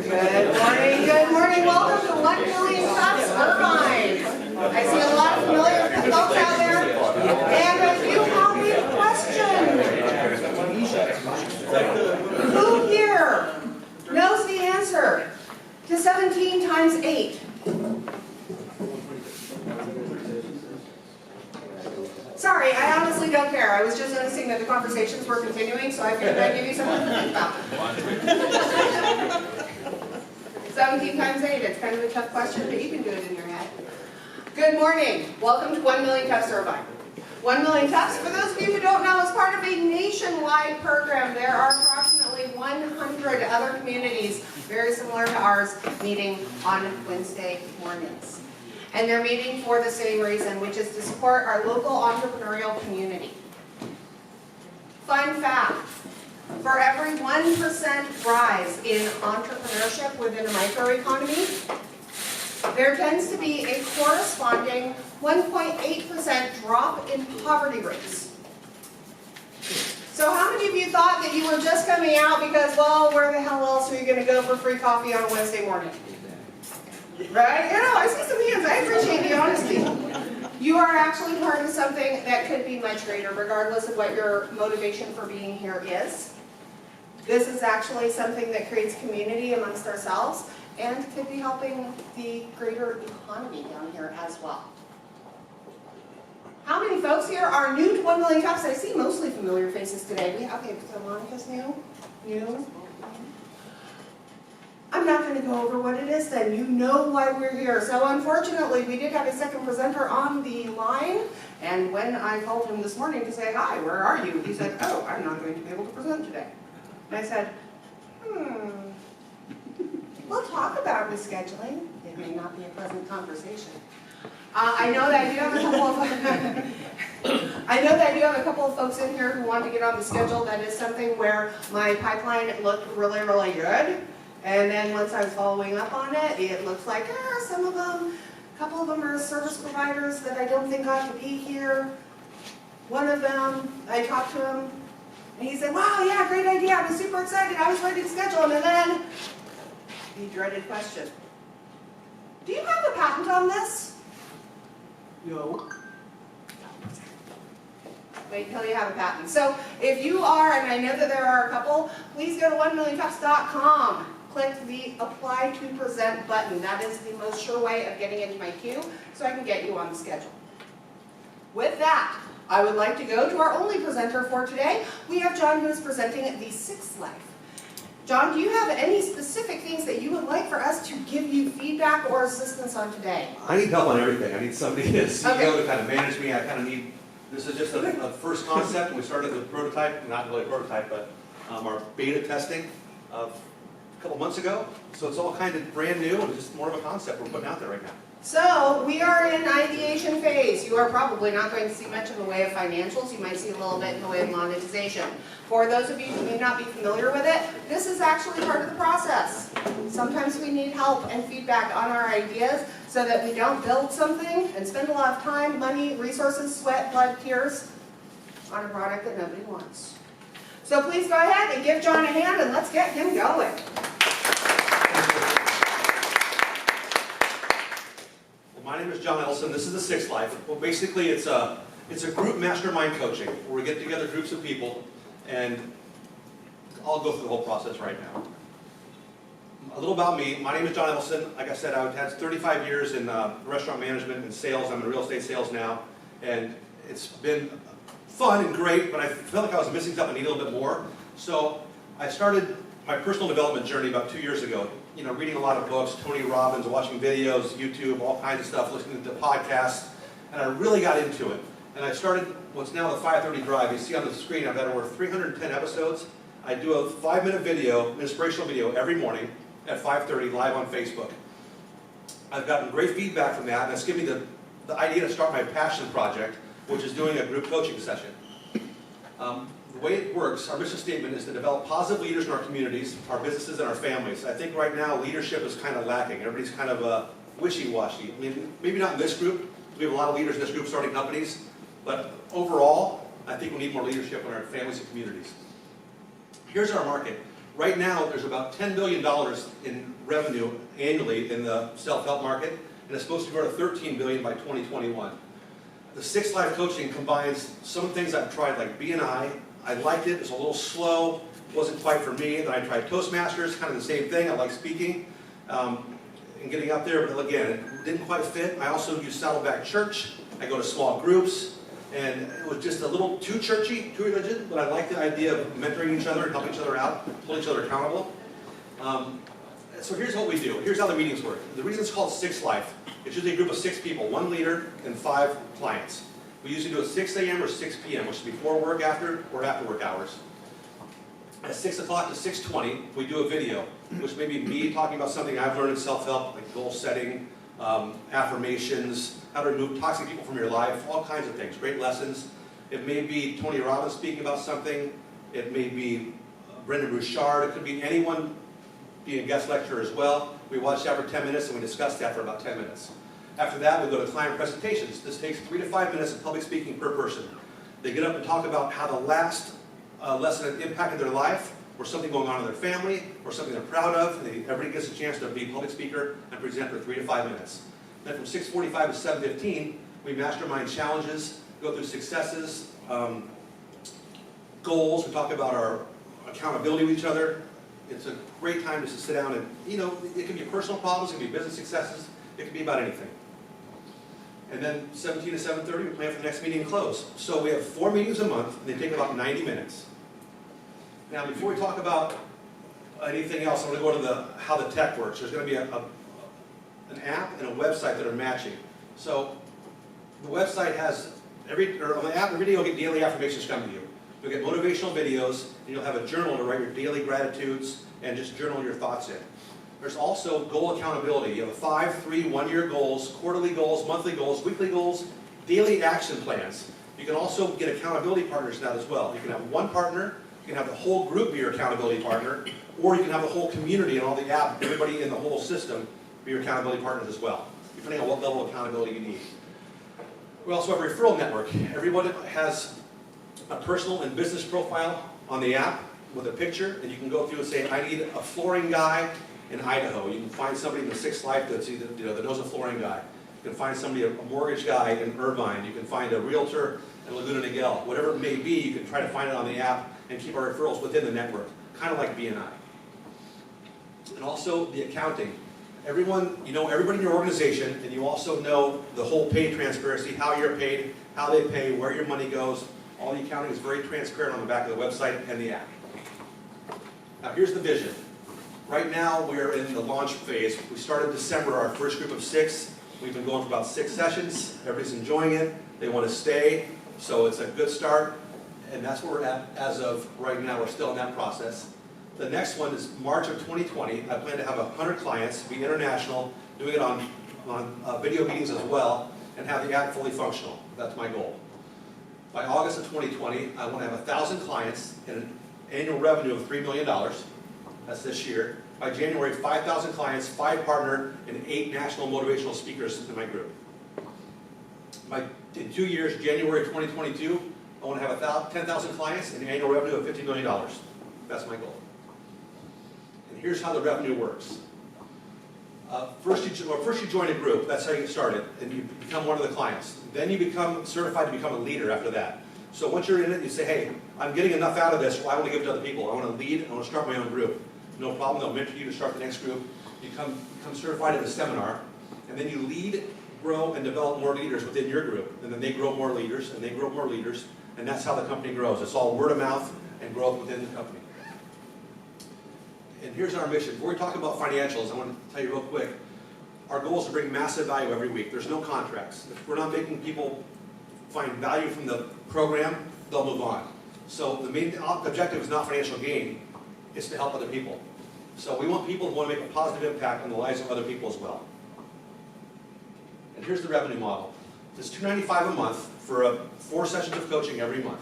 Good morning. Welcome to 1 Million Cups Irvine. I see a lot of familiar folks out there, and I do have a question. Who here knows the answer to 17 times 8? Sorry, I honestly don't care. I was just noticing that the conversations were continuing, so I figured I'd give you something to think about. 17 times 8, it's kind of a tough question, but you can do it in your head. Good morning. Welcome to 1 Million Cups Irvine. 1 Million Cups, for those of you who don't know, is part of a nationwide program. There are approximately 100 other communities, very similar to ours, meeting on Wednesday mornings. And they're meeting for the same reason, which is to support our local entrepreneurial community. Fun fact, for every 1% rise in entrepreneurship within a microeconomy, there tends to be a corresponding 1.8% drop in poverty rates. So how many of you thought that you were just coming out because, well, where the hell else are you going to go for free coffee on a Wednesday morning? Right? You know, I see some hands. I appreciate the honesty. You are actually part of something that could be much greater, regardless of what your motivation for being here is. This is actually something that creates community amongst ourselves and could be helping the greater economy down here as well. How many folks here are new to 1 Million Cups? I see mostly familiar faces today. Okay, so Monica's new. I'm not going to go over what it is then. You know why we're here. So unfortunately, we did have a second presenter on the line. And when I called him this morning to say, hi, where are you? He said, oh, I'm not going to be able to present today. And I said, we'll talk about rescheduling. It may not be a pleasant conversation. I know that I do have a couple of folks in here who want to get on the schedule. That is something where my pipeline looked really, really good. And then once I was following up on it, it looks like some of them, a couple of them are service providers that I don't think ought to be here. One of them, I talked to him, and he said, wow, yeah, great idea. I was super excited. I was ready to schedule him. And then the dreaded question. Do you have a patent on this? No. Wait until you have a patent. So if you are, and I know that there are a couple, please go to 1millioncups.com. Click the Apply to Present button. That is the most sure way of getting into my queue so I can get you on the schedule. With that, I would like to go to our only presenter for today. We have John, who is presenting TheSIX Life. John, do you have any specific things that you would like for us to give you feedback or assistance on today? I need help on everything. I need somebody, a CEO to kind of manage me. I kind of need, this is just a first concept. We started the prototype, not really a prototype, but our beta testing of a couple months ago. So it's all kind of brand new and just more of a concept we're putting out there right now. So we are in ideation phase. You are probably not going to see much in the way of financials. You might see a little bit in the way of monetization. For those of you who may not be familiar with it, this is actually part of the process. Sometimes we need help and feedback on our ideas so that we don't build something and spend a lot of time, money, resources, sweat, blood, tears on a product that nobody wants. So please go ahead and give John a hand and let's get him going. My name is John Ellison. This is TheSIX Life. Well, basically, it's a group mastermind coaching where we get together groups of people, and I'll go through the whole process right now. A little about me. My name is John Ellison. Like I said, I've had 35 years in restaurant management and sales. I'm in real estate sales now, and it's been fun and great, but I felt like I was missing something. I need a little bit more. So I started my personal development journey about 2 years ago. You know, reading a lot of books, Tony Robbins, watching videos, YouTube, all kinds of stuff, listening to podcasts, and I really got into it. And I started what's now the 530 Drive. You see on the screen, I've had over 310 episodes. I do a 5-minute video, an inspirational video, every morning at 5:30 live on Facebook. I've gotten great feedback from that, and it's given me the idea to start my passion project, which is doing a group coaching session. The way it works, our mission statement is to develop positive leaders in our communities, our businesses, and our families. I think right now leadership is kind of lacking. Everybody's kind of wishy-washy. I mean, maybe not in this group. We have a lot of leaders in this group starting companies. But overall, I think we need more leadership in our families and communities. Here's our market. Right now, there's about $10 billion in revenue annually in the self-help market, and it's supposed to grow to $13 billion by 2021. The TheSIX Life Coaching combines some things I've tried, like BNI. I liked it. It's a little slow. Wasn't quite for me. Then I tried Toastmasters, kind of the same thing. I like speaking and getting up there, but again, it didn't quite fit. I also use Saddleback Church. I go to small groups, and it was just a little too churchy, too religious, but I like the idea of mentoring each other and helping each other out, holding each other accountable. So here's what we do. Here's how the meetings work. The reason it's called TheSIX Life, it's usually a group of 6 people, 1 leader and 5 clients. We usually do it 6 a.m. or 6 p.m., which is before work, after, or after work hours. At 6 o'clock to 6:20, we do a video, which may be me talking about something I've learned in self-help, like goal setting, affirmations, how to remove toxic people from your life, all kinds of things, great lessons. It may be Tony Robbins speaking about something. It may be Brendan Bouchard. It could be anyone being a guest lecturer as well. We watch that for 10 minutes and we discuss that for about 10 minutes. After that, we go to client presentations. This takes 3 to 5 minutes of public speaking per person. They get up and talk about how the last lesson had impacted their life, or something going on in their family, or something they're proud of. Everybody gets a chance to be a public speaker and present for 3 to 5 minutes. Then from 6:45 to 7:15, we mastermind challenges, go through successes, goals. We talk about our accountability with each other. It's a great time just to sit down and, it can be personal problems, it can be business successes, it can be about anything. And then 17 to 7:30, we plan for the next meeting and close. So we have 4 meetings a month, and they take about 90 minutes. Now, before we talk about anything else, I'm going to go to how the tech works. There's going to be an app and a website that are matching. So the website has, on the app, every day you'll get daily affirmations come to you. You'll get motivational videos, and you'll have a journal to write your daily gratitudes and just journal your thoughts in. There's also goal accountability. You have 5, 3, 1-year goals, quarterly goals, monthly goals, weekly goals, daily action plans. You can also get accountability partners now as well. You can have one partner, you can have the whole group be your accountability partner, or you can have the whole community and all the app, everybody in the whole system be your accountability partners as well, depending on what level of accountability you need. We also have a referral network. Everyone has a personal and business profile on the app with a picture, and you can go through and say, I need a flooring guy in Idaho. You can find somebody in the TheSIX Life that's either, that knows a flooring guy. You can find somebody, a mortgage guy in Irvine. You can find a realtor in Laguna Niguel. Whatever it may be, you can try to find it on the app and keep our referrals within the network, kind of like BNI. And also the accounting. Everyone, everybody in your organization, and you also know the whole pay transparency, how you're paid, how they pay, where your money goes. All the accounting is very transparent on the back of the website and the app. Now here's the vision. Right now we're in the launch phase. We started December, our first group of 6. We've been going for about 6 sessions. Everybody's enjoying it. They want to stay. So it's a good start. And that's where we're at as of right now. We're still in that process. The next one is March of 2020. I plan to have 100 clients, be international, doing it on video meetings as well, and have the app fully functional. That's my goal. By August of 2020, I want to have 1,000 clients and an annual revenue of $3 million. That's this year. By January, 5,000 clients, 5 partner, and 8 national motivational speakers in my group. In 2 years, January 2022, I want to have 10,000 clients and an annual revenue of $50 million. That's my goal. And here's how the revenue works. First you join a group. That's how you get started, and you become one of the clients. Then you become certified to become a leader after that. So once you're in it, you say, hey, I'm getting enough out of this, well, I want to give it to other people. I want to lead, I want to start my own group. No problem, they'll mentor you to start the next group. You become certified at a seminar, and then you lead, grow, and develop more leaders within your group. And then they grow more leaders, and they grow more leaders, and that's how the company grows. It's all word of mouth and growth within the company. And here's our mission. Before we talk about financials, I want to tell you real quick. Our goal is to bring massive value every week. There's no contracts. If we're not making people find value from the program, they'll move on. So the main objective is not financial gain. It's to help other people. So we want people who want to make a positive impact on the lives of other people as well. And here's the revenue model. It's $295 a month for 4 sessions of coaching every month.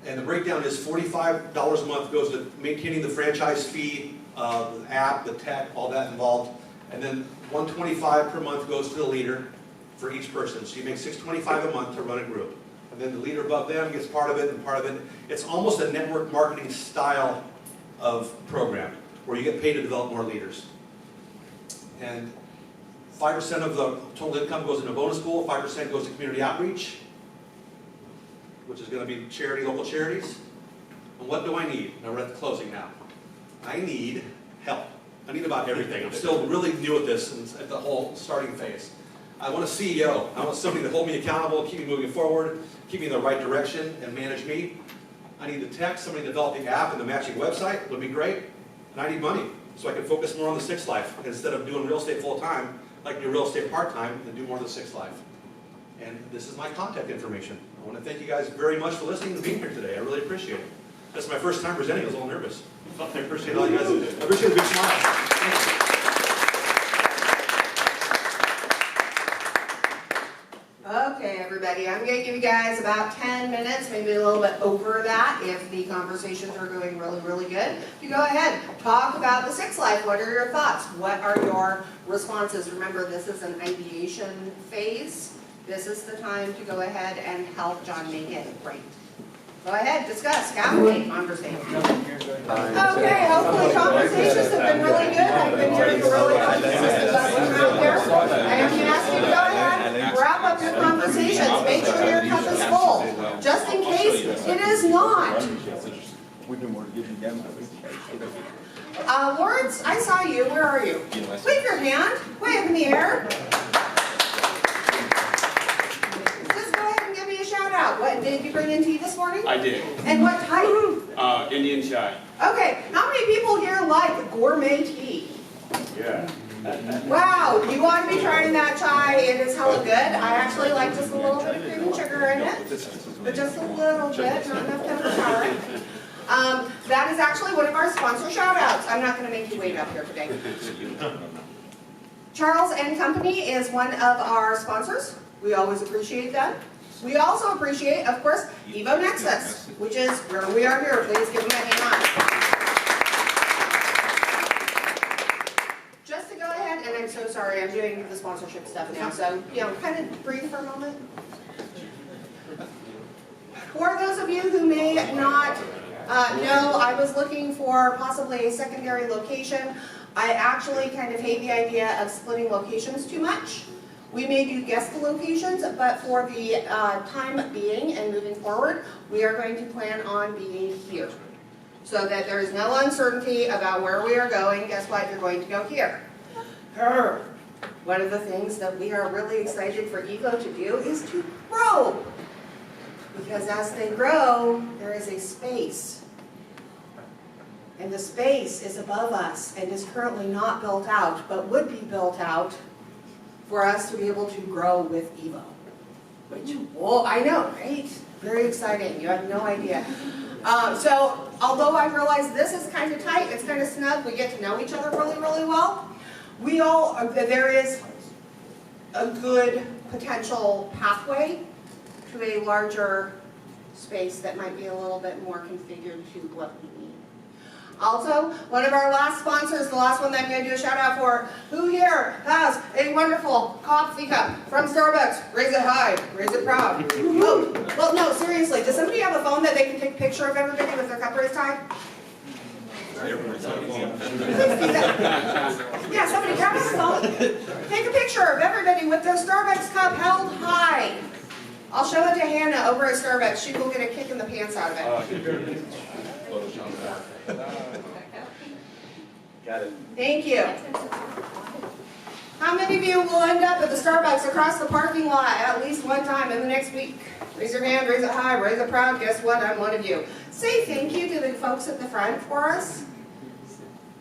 And the breakdown is $45 a month goes to maintaining the franchise fee, the app, the tech, all that involved. And then $125 per month goes to the leader for each person. So you make $625 a month to run a group. And then the leader above them gets part of it and part of it. It's almost a network marketing style of program where you get paid to develop more leaders. And 5% of the total income goes into bonus pool, 5% goes to community outreach, which is going to be charity, local charities. And what do I need? Now we're at the closing now. I need help. I need about everything. I'm still really new at this and at the whole starting phase. I want a CEO. I want somebody to hold me accountable, keep me moving forward, keep me in the right direction, and manage me. I need the tech, somebody to develop the app and the matching website would be great. And I need money so I can focus more on the TheSIX life. Instead of doing real estate full-time, I can do real estate part-time and do more of the TheSIX life. And this is my contact information. I want to thank you guys very much for listening and being here today. I really appreciate it. This is my first time presenting. I was a little nervous. I appreciate all you guys. I appreciate the big smile. Thank you. Okay, everybody, I'm going to give you guys about 10 minutes, maybe a little bit over that if the conversations are going really, really good. You go ahead, talk about the TheSIX life. What are your thoughts? What are your responses? Remember, this is an ideation phase. This is the time to go ahead and help John make it great. Go ahead, discuss, captivate conversation. Okay, hopefully conversations have been really good. I've been hearing a really good discussion out there. I am going to ask you to go ahead, wrap up your conversations, make sure your cup is full. Just in case it is not. Lawrence, I saw you. Where are you? Wave your hand. Way up in the air. What did you bring in tea this morning? I did. And what type? Indian chai. Okay, how many people here like gourmet tea? Yeah. Wow, you want to be trying that chai? It is hella good. I actually like just a little bit of cream and sugar in it, but just a little bit, not enough to overpower it. That is actually one of our sponsor shout outs. I'm not going to make you wait up here today. Charles and Company is one of our sponsors. We always appreciate them. We also appreciate, of course, Evo Nexus, which is where we are here. Please give them a hand. Just to go ahead, and I'm so sorry, I'm doing the sponsorship stuff now, so, kind of breathe for a moment. For those of you who may not know, I was looking for possibly a secondary location. I actually kind of hate the idea of splitting locations too much. We may do guest locations, but for the time being and moving forward, we are going to plan on being here. So that there is no uncertainty about where we are going. Guess what? You're going to go here. One of the things that we are really excited for Evo to do is to grow. Because as they grow, there is a space. And the space is above us and is currently not built out, but would be built out for us to be able to grow with Evo. Which, whoa, I know, right? Very exciting. You have no idea. So, although I realize this is kind of tight, it's kind of snug, we get to know each other really, really well, there is a good potential pathway to a larger space that might be a little bit more configured to what we need. Also, one of our last sponsors, the last one that I'm going to do a shout out for, who here has a wonderful coffee cup from Starbucks? Raise it high, raise it proud. Oh, well, no, seriously, does somebody have a phone that they can take a picture of everybody with their cup raised high? Yeah, somebody grab a phone. Take a picture of everybody with their Starbucks cup held high. I'll show it to Hannah over at Starbucks. She will get a kick in the pants out of it. Got it. Thank you. How many of you will end up at the Starbucks across the parking lot at least one time in the next week? Raise your hand, raise it high, raise it proud. Guess what? I'm one of you. Say thank you to the folks at the front for us.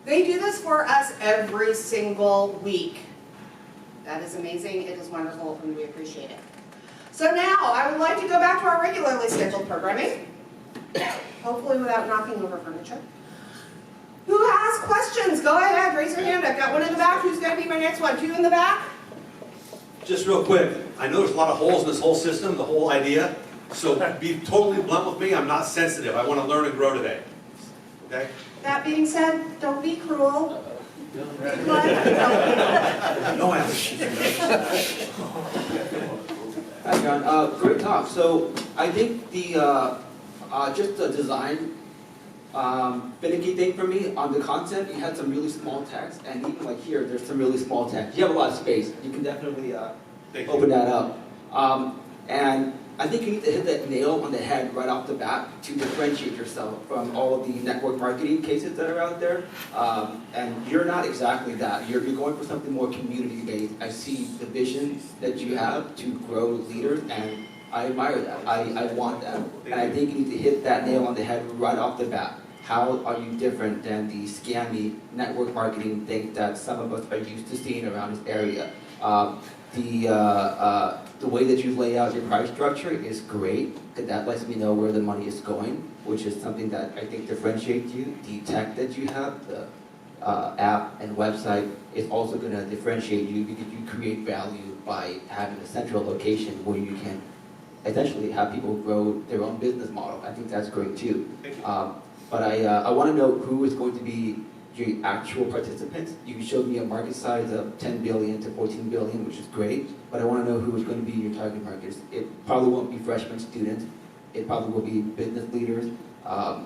They do this for us every single week. That is amazing. It is wonderful, and we appreciate it. So now, I would like to go back to our regularly scheduled programming, hopefully without knocking over furniture. Who has questions? Go ahead, raise your hand. I've got one in the back. Who's going to be my next one? Two in the back? Just real quick, I know there's a lot of holes in this whole system, the whole idea, so be totally blunt with me. I'm not sensitive. I want to learn and grow today. Okay? That being said, don't be cruel. No answer. Hi, John. Great talk. So I think the just the design finicky thing for me. On the content, you had some really small text, and even like here, there's some really small text. You have a lot of space. You can definitely open that up. And I think you need to hit that nail on the head right off the bat to differentiate yourself from all of the network marketing cases that are out there. And you're not exactly that. You're going for something more community-based. I see the vision that you have to grow leaders, and I admire that. I want that. And I think you need to hit that nail on the head right off the bat. How are you different than the scammy network marketing thing that some of us are used to seeing around this area? The way that you lay out your price structure is great, because that lets me know where the money is going, which is something that I think differentiates you. The tech that you have, the app and website, is also going to differentiate you because you create value by having a central location where you can essentially have people grow their own business model. I think that's great too. But I want to know who is going to be your actual participants. You showed me a market size of 10 billion to 14 billion, which is great, but I want to know who is going to be your target markets. It probably won't be freshman students. It probably will be business leaders.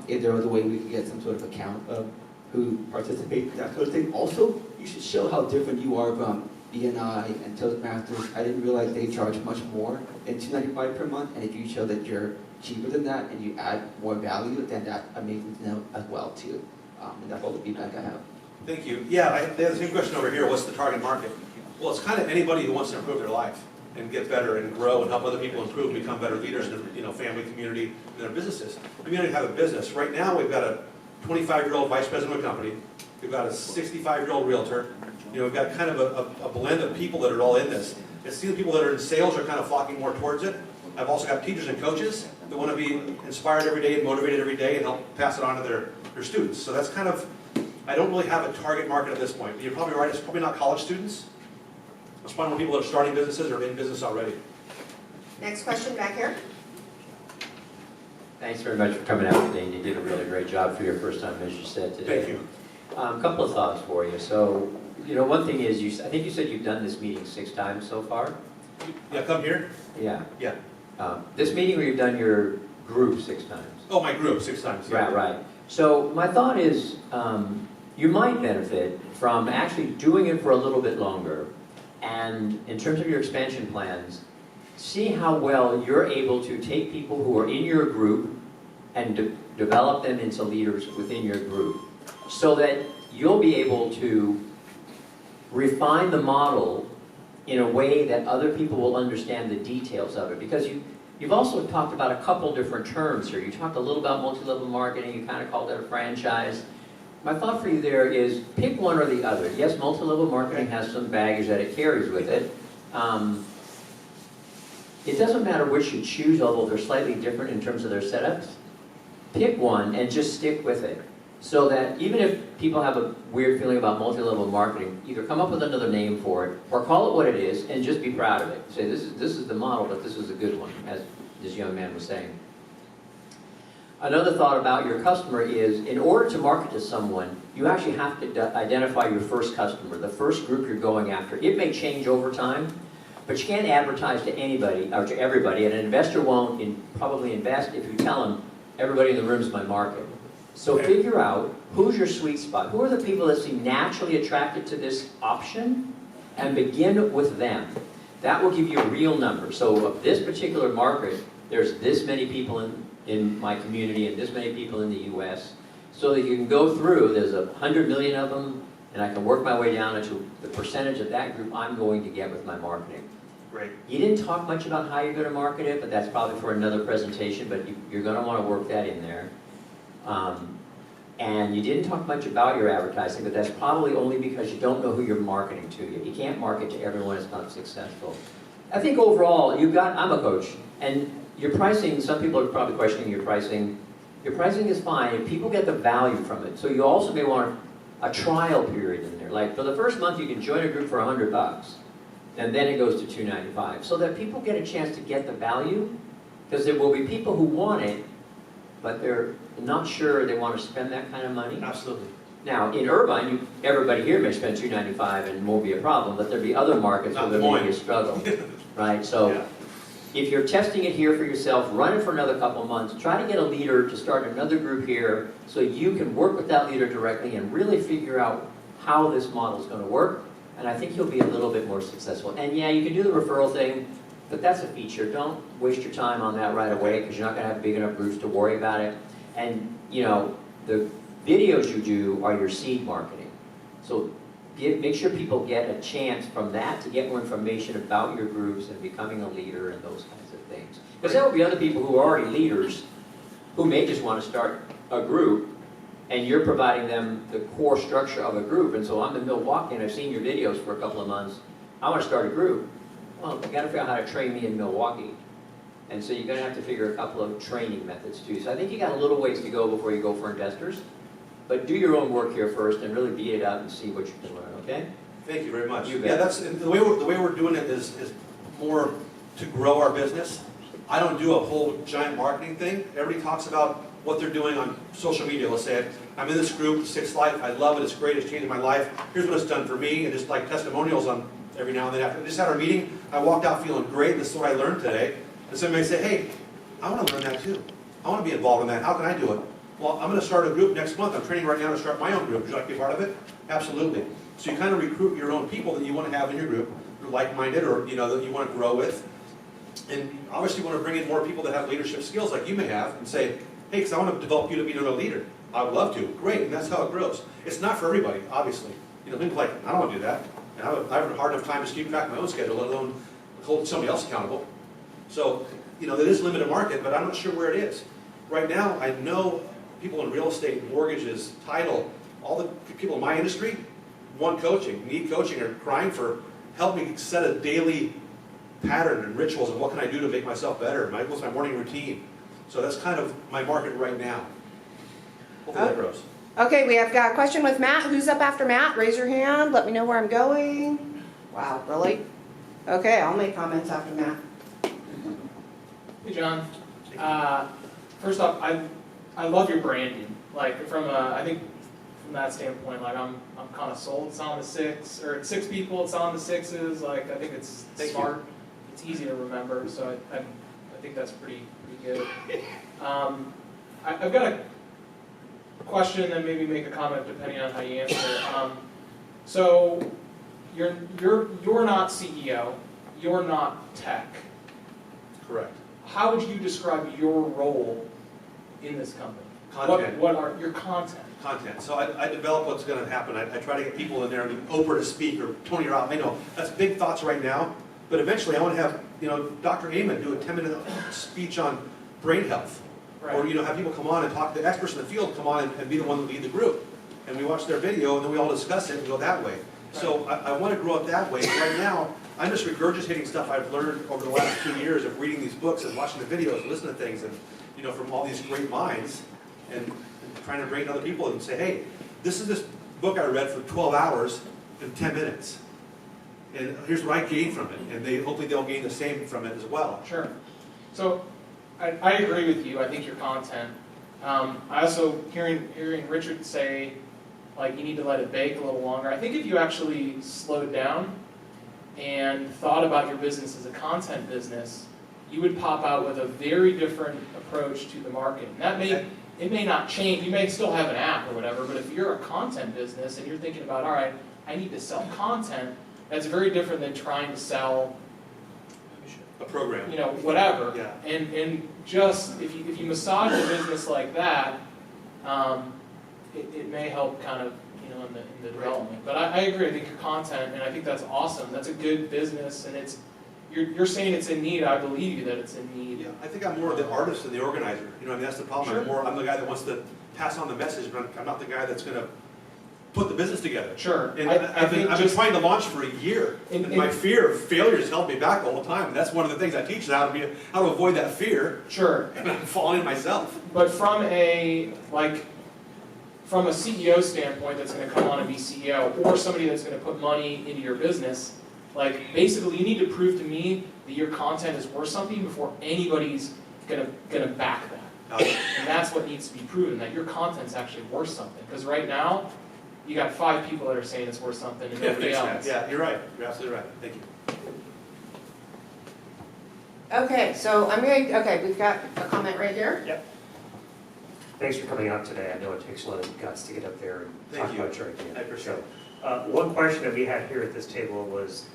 If there was a way we could get some sort of account of who participates in that sort of thing. Also, you should show how different you are from BNI and Toastmasters. I didn't realize they charge much more than $295 per month, and if you show that you're cheaper than that and you add more value, then that's amazing to know as well too. And that's all the feedback I have. Thank you. Yeah, they have the same question over here. What's the target market? Well, it's kind of anybody who wants to improve their life and get better and grow and help other people improve and become better leaders in their family, community, and their businesses. I mean, you have a business. Right now, we've got a 25-year-old vice president of a company. We've got a 65-year-old realtor. We've got kind of a blend of people that are all in this. It's the people that are in sales are kind of flocking more towards it. I've also got teachers and coaches that want to be inspired every day and motivated every day and help pass it on to their students. So that's kind of, I don't really have a target market at this point. You're probably right, it's probably not college students. It's probably more people that are starting businesses or in business already. Next question back here. Thanks very much for coming out today, and you did a really great job for your first time, as you said today. Thank you. A couple of thoughts for you. So, one thing is, I think you said you've done this meeting 6 times so far? Yeah, come here. Yeah. Yeah. This meeting where you've done your group 6 times? Oh, my group 6 times. Yeah. Right. So my thought is, you might benefit from actually doing it for a little bit longer, and in terms of your expansion plans, see how well you're able to take people who are in your group and develop them into leaders within your group, so that you'll be able to refine the model in a way that other people will understand the details of it. Because you've also talked about a couple different terms here. You talked a little about multi-level marketing, you kind of called it a franchise. My thought for you there is pick one or the other. Yes, multi-level marketing has some baggage that it carries with it. It doesn't matter which you choose, although they're slightly different in terms of their setups. Pick one and just stick with it. So that even if people have a weird feeling about multi-level marketing, either come up with another name for it, or call it what it is, and just be proud of it. Say, this is the model, but this is a good one, as this young man was saying. Another thought about your customer is, in order to market to someone, you actually have to identify your first customer, the first group you're going after. It may change over time, but you can't advertise to anybody, or to everybody, and an investor won't probably invest if you tell them, everybody in the room is my market. So figure out who's your sweet spot. Who are the people that seem naturally attracted to this option, and begin with them. That will give you a real number. So of this particular market, there's this many people in my community and this many people in the US, so that you can go through, there's 100 million of them, and I can work my way down into the percentage of that group I'm going to get with my marketing. Great. You didn't talk much about how you're going to market it, but that's probably for another presentation, but you're going to want to work that in there. And you didn't talk much about your advertising, but that's probably only because you don't know who you're marketing to yet. You can't market to everyone that's not successful. I think overall, I'm a coach, and your pricing, some people are probably questioning your pricing. Your pricing is fine if people get the value from it. So you also may want a trial period in there. Like for the first month, you can join a group for $100, and then it goes to $295, so that people get a chance to get the value, because there will be people who want it, but they're not sure they want to spend that kind of money. Absolutely. Now, in Irvine, everybody here may spend $295 and won't be a problem, but there'll be other markets where there may be a struggle, right? So, if you're testing it here for yourself, run it for another couple of months, try to get a leader to start another group here so you can work with that leader directly and really figure out how this model is going to work. And I think you'll be a little bit more successful. And yeah, you can do the referral thing, but that's a feature. Don't waste your time on that right away because you're not going to have big enough groups to worry about it. And, you know, the videos you do are your seed marketing. So make sure people get a chance from that to get more information about your groups and becoming a leader and those kinds of things. Because there will be other people who are already leaders who may just want to start a group, and you're providing them the core structure of a group. And so I'm in Milwaukee and I've seen your videos for a couple of months. I want to start a group. Well, you got to figure out how to train me in Milwaukee. And so you're going to have to figure a couple of training methods too. So I think you got a little ways to go before you go for investors. But do your own work here first and really beat it out and see what you can learn, okay? Thank you very much. You bet. Yeah, that's the way we're doing it is more to grow our business. I don't do a whole giant marketing thing. Everybody talks about what they're doing on social media. Let's say I'm in this group, TheSIX Life. I love it. It's great. It's changed my life. Here's what it's done for me, and just like testimonials on every now and then. After I just had our meeting, I walked out feeling great. This is what I learned today. And somebody may say, "Hey, I want to learn that too. I want to be involved in that. How can I do it?" Well, I'm going to start a group next month. I'm training right now to start my own group. Would you like to be part of it? Absolutely. So you kind of recruit your own people that you want to have in your group, who are like-minded or that you want to grow with. And obviously you want to bring in more people that have leadership skills like you may have and say, "Hey, because I want to develop you to be another leader." I would love to. Great, and that's how it grows. It's not for everybody, obviously. People like, "I don't want to do that." And I have a hard enough time just keeping track of my own schedule, let alone hold somebody else accountable. So, that is limited market, but I'm not sure where it is. Right now, I know people in real estate, mortgages, title, all the people in my industry want coaching, need coaching, are crying for help me set a daily pattern and rituals and what can I do to make myself better. What's my morning routine? So that's kind of my market right now. Hopefully that grows. Okay, we have got a question with Matt. Who's up after Matt? Raise your hand. Let me know where I'm going. Wow, really? Okay, I'll make comments after Matt. Hey, John. First off, I love your branding. Like I think from that standpoint, like I'm kind of sold. It's on the six, or it's 6 people. It's on the 6s. Like I think it's smart. It's easy to remember. So I think that's pretty good. I've got a question and maybe make a comment depending on how you answer it. So you're not CEO. You're not tech. Correct. How would you describe your role in this company? Content. What are your content? Content. So I develop what's going to happen. I try to get people in there. I mean, Oprah to speak or Tony Robbins. That's big thoughts right now. But eventually I want to have, Dr. Amen do a 10-minute speech on brain health. Right. Or, have people come on and talk, the experts in the field come on and be the one that lead the group. And we watch their video and then we all discuss it and go that way. Right. So I want to grow up that way. Right now, I'm just regurgitating stuff I've learned over the last 2 years of reading these books and watching the videos and listening to things and, from all these great minds and trying to bring other people and say, "Hey, this is this book I read for 12 hours in 10 minutes. And here's what I gained from it." And hopefully they'll gain the same from it as well. Sure. So I agree with you. I think your content. I also, hearing Richard say, like, you need to let it bake a little longer. I think if you actually slowed down and thought about your business as a content business, you would pop out with a very different approach to the market. And it may not change. You may still have an app or whatever, but if you're a content business and you're thinking about, all right, I need to sell content, that's very different than trying to sell a program. Whatever. Yeah. And just if you massage the business like that, it may help kind of in the development. But I agree. I think your content, and I think that's awesome. That's a good business, and you're saying it's in need. I believe you that it's in need. Yeah, I think I'm more the artist than the organizer. That's the problem. Sure. I'm the guy that wants to pass on the message, but I'm not the guy that's going to put the business together. Sure. And I've been trying to launch for a year, and my fear of failure has held me back the whole time. That's one of the things I teach how to avoid that fear. Sure. And I'm falling in myself. But from a CEO standpoint that's going to come on and be CEO, or somebody that's going to put money into your business, basically you need to prove to me that your content is worth something before anybody's going to back that. And that's what needs to be proven, that your content's actually worth something. Because right now, you got 5 people that are saying it's worth something and nobody else. Yeah, you're right. You're absolutely right. Thank you. Okay, so we've got a comment right here. Thanks for coming out today. I know it takes a lot of guts to get up there and Thank talk you. about your idea. I appreciate it. One question that we had here at this table was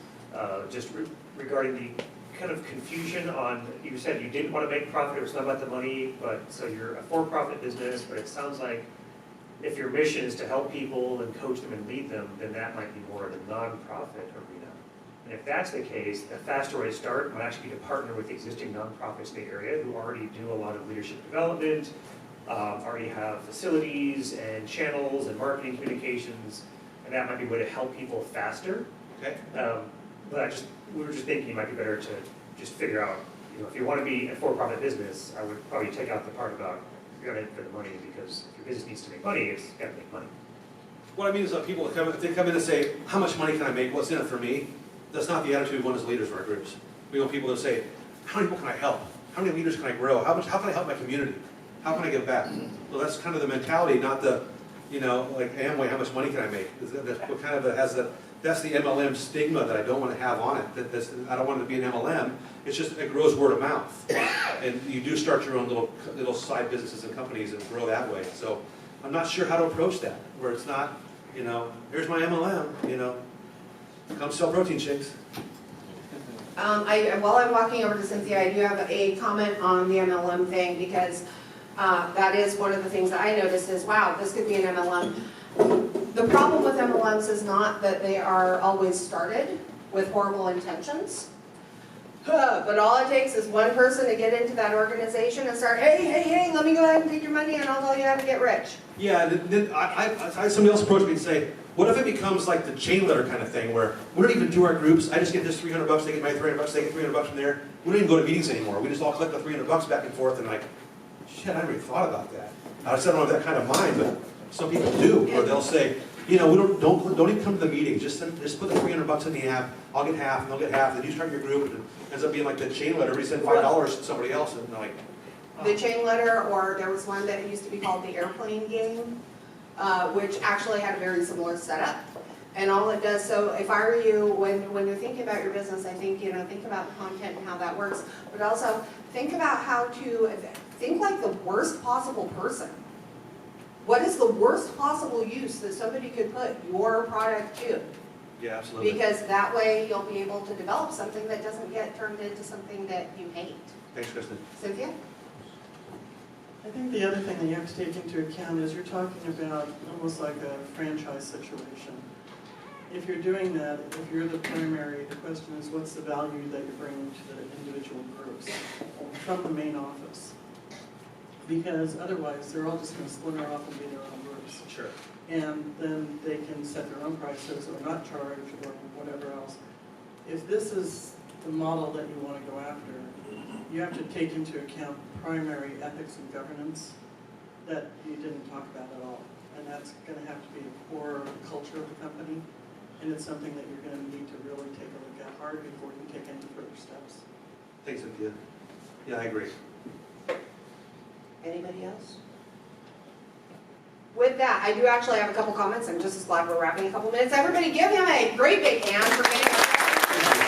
just regarding the kind of confusion on, you said you didn't want to make profit, it was not about the money, but so you're a for-profit business, but it sounds like if your mission is to help people and coach them and lead them, then that might be more in a nonprofit arena. And if that's the case, a faster way to start might actually be to partner with existing nonprofits in the area who already do a lot of leadership development, already have facilities and channels and marketing communications, and that might be a way to help people faster. Okay. But we were just thinking it might be better to just figure out, if you want to be a for-profit business, I would probably take out the part about you're not in for the money, because if your business needs to make money, it's got to make money. What I mean is that people, if they come in and say, how much money can I make, what's in it for me? That's not the attitude we want as leaders of our groups. We want people to say, how many people can I help? How many leaders can I grow? How can I help my community? How can I give back? Well, that's kind of the mentality, not the, like Amway, how much money can I make? That's what kind of has that's the MLM stigma that I don't want to have on it. I don't want it to be an MLM. It's just, it grows word of mouth. And you do start your own little side businesses and companies and grow that way. So I'm not sure how to approach that, where it's not, here's my MLM, come sell protein shakes. While I'm walking over to Cynthia, I do have a comment on the MLM thing, because that is one of the things that I noticed is, wow, this could be an MLM. The problem with MLMs is not that they are always started with horrible intentions, but all it takes is one person to get into that organization and start, hey, let me go ahead and take your money and I'll tell you how to get rich. Yeah, then I had somebody else approach me and say, what if it becomes like the chain letter kind of thing, where we don't even do our groups, I just get this $300, they get my $300, they get $300 from there. We don't even go to meetings anymore. We just all collect the $300 back and forth, and like, shit, I never even thought about that. I said I don't have that kind of mind, but some people do, where they'll say, we don't even come to the meeting, just put the $300 in the app, I'll get half, and they'll get half, then you start your group, and it ends up being like the chain letter, everybody send $5 to somebody else, and they're like, oh. The chain letter, or there was one that used to be called the airplane game, which actually had a very similar setup. And all it does, so if I were you, when you're thinking about your business, I think, think about the content and how that works, but also think about how to, think like the worst possible person. What is the worst possible use that somebody could put your product to? Yeah, absolutely. Because that way you'll be able to develop something that doesn't get turned into something that you hate. Thanks, Kristen. Cynthia? I think the other thing that you have to take into account is you're talking about almost like a franchise situation. If you're doing that, if you're the primary, the question is what's the value that you're bringing to the individual groups from the main office? Because otherwise, they're all just going to splinter off and be their own groups. Sure. And then they can set their own prices or not charge or whatever else. If this is the model that you want to go after, you have to take into account primary ethics and governance that you didn't talk about at all. And that's going to have to be a core culture of the company. And it's something that you're going to need to really take a look at hard before you take any further steps. Thanks, Cynthia. Yeah, I agree. Anybody else? With that, I do actually have a couple comments. I'm just as glad we're wrapping a couple minutes. Everybody give him a great big hand for getting